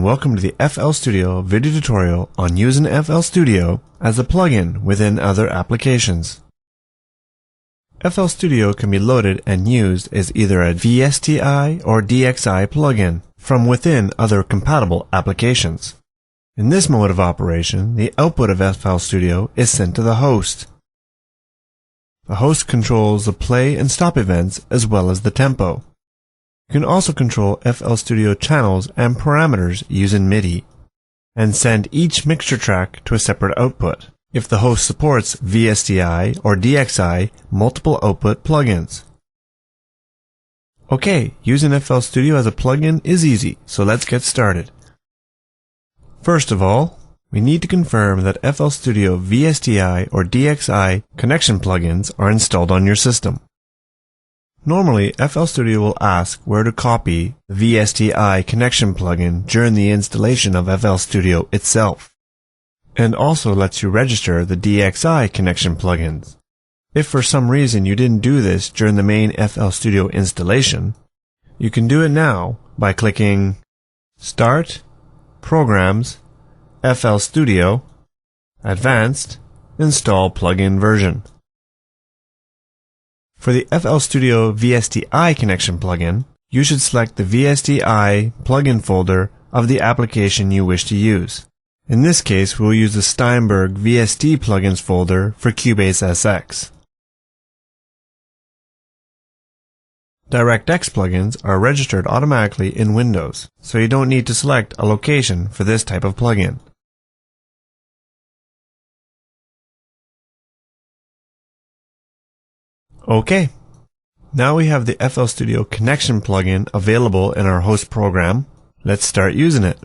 welcome to the FL Studio video tutorial on using FL Studio as a plugin within other applications. FL Studio can be loaded and used as either a VSTI or DXI plugin from within other compatible applications. In this mode of operation, the output of FL Studio is sent to the host. The host controls the play and stop events as well as the tempo. You can also control FL Studio channels and parameters using MIDI, and send each mixture track to a separate output, if the host supports VSTI or DXI multiple output plugins. Okay, using FL Studio as a plugin is easy, so let's get started. First of all, we need to confirm that FL Studio VSTI or DXI connection plugins are installed on your system. Normally, FL Studio will ask where to copy the VSTI connection plugin during the installation of FL Studio itself, and also lets you register the DXI connection plugins. If for some reason you didn't do this during the main FL Studio installation, you can do it now by clicking Start, Programs, FL Studio, Advanced, Install Plugin Version. For the FL Studio VSTI connection plugin, you should select the VSTI plugin folder of the application you wish to use. In this case, we'll use the Steinberg VST plugins folder for Cubase SX. DirectX plugins are registered automatically in Windows, so you don't need to select a location for this type of plugin. Okay, now we have the FL Studio connection plugin available in our host program. Let's start using it.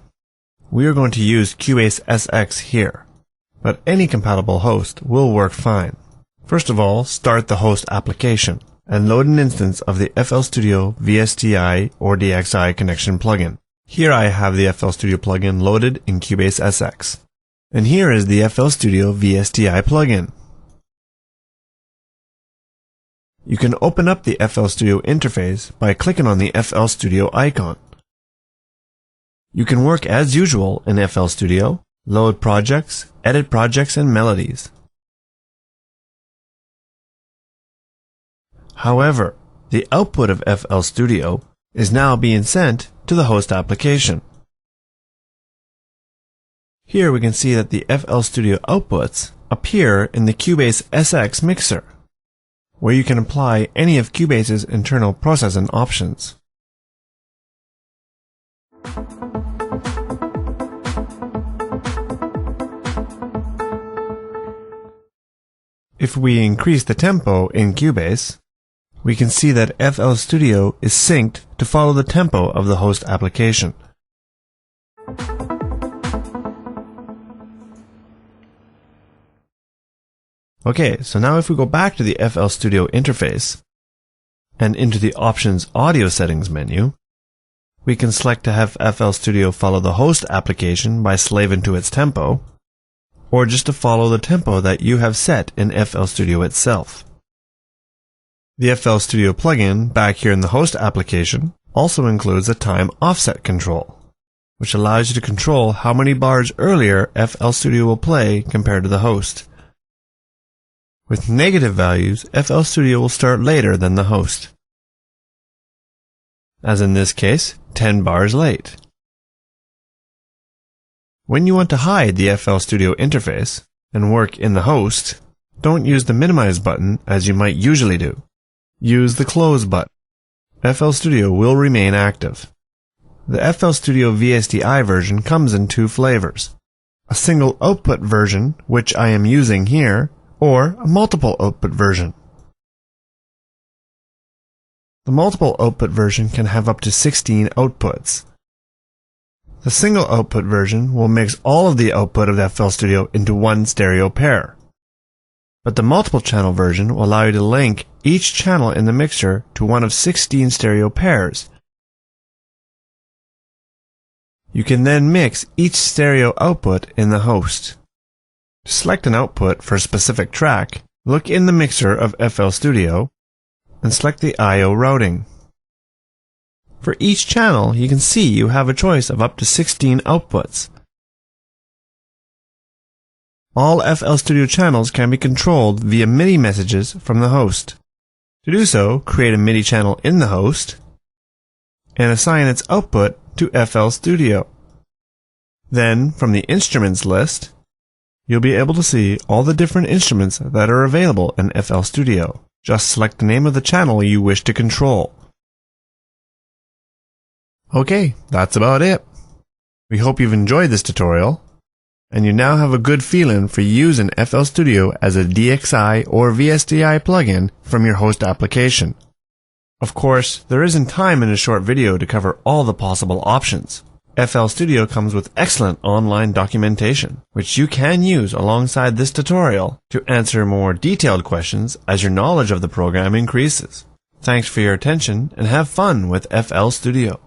We are going to use Cubase SX here, but any compatible host will work fine. First of all, start the host application and load an instance of the FL Studio VSTI or DXI connection plugin. Here I have the FL Studio plugin loaded in Cubase SX. And here is the FL Studio VSTI plugin. You can open up the FL Studio interface by clicking on the FL Studio icon. You can work as usual in FL Studio, load projects, edit projects and melodies. However, the output of FL Studio is now being sent to the host application. Here we can see that the FL Studio outputs appear in the Cubase SX mixer, where you can apply any of Cubase's internal processing options. If we increase the tempo in Cubase, we can see that FL Studio is synced to follow the tempo of the host application. Okay, so now if we go back to the FL Studio interface and into the Options Audio Settings menu, we can select to have FL Studio follow the host application by slaving to its tempo, or just to follow the tempo that you have set in FL Studio itself. The FL Studio plugin back here in the host application also includes a time offset control, which allows you to control how many bars earlier FL Studio will play compared to the host. With negative values, FL Studio will start later than the host, as in this case, 10 bars late. When you want to hide the FL Studio interface and work in the host, don't use the minimize button as you might usually do. Use the close button. FL Studio will remain active. The FL Studio VSTI version comes in two flavors: a single output version, which I am using here, or a multiple output version. The multiple output version can have up to 16 outputs. The single output version will mix all of the output of FL Studio into one stereo pair. But the multiple channel version will allow you to link each channel in the mixer to one of 16 stereo pairs. You can then mix each stereo output in the host. To select an output for a specific track, look in the mixer of FL Studio and select the I/O routing. For each channel, you can see you have a choice of up to 16 outputs. All FL Studio channels can be controlled via MIDI messages from the host. To do so, create a MIDI channel in the host and assign its output to FL Studio. Then, from the instruments list, you'll be able to see all the different instruments that are available in FL Studio. Just select the name of the channel you wish to control. Okay, that's about it. We hope you've enjoyed this tutorial, and you now have a good feeling for using FL Studio as a DXI or VSTI plugin from your host application. Of course, there isn't time in a short video to cover all the possible options. FL Studio comes with excellent online documentation, which you can use alongside this tutorial to answer more detailed questions as your knowledge of the program increases. Thanks for your attention and have fun with FL Studio.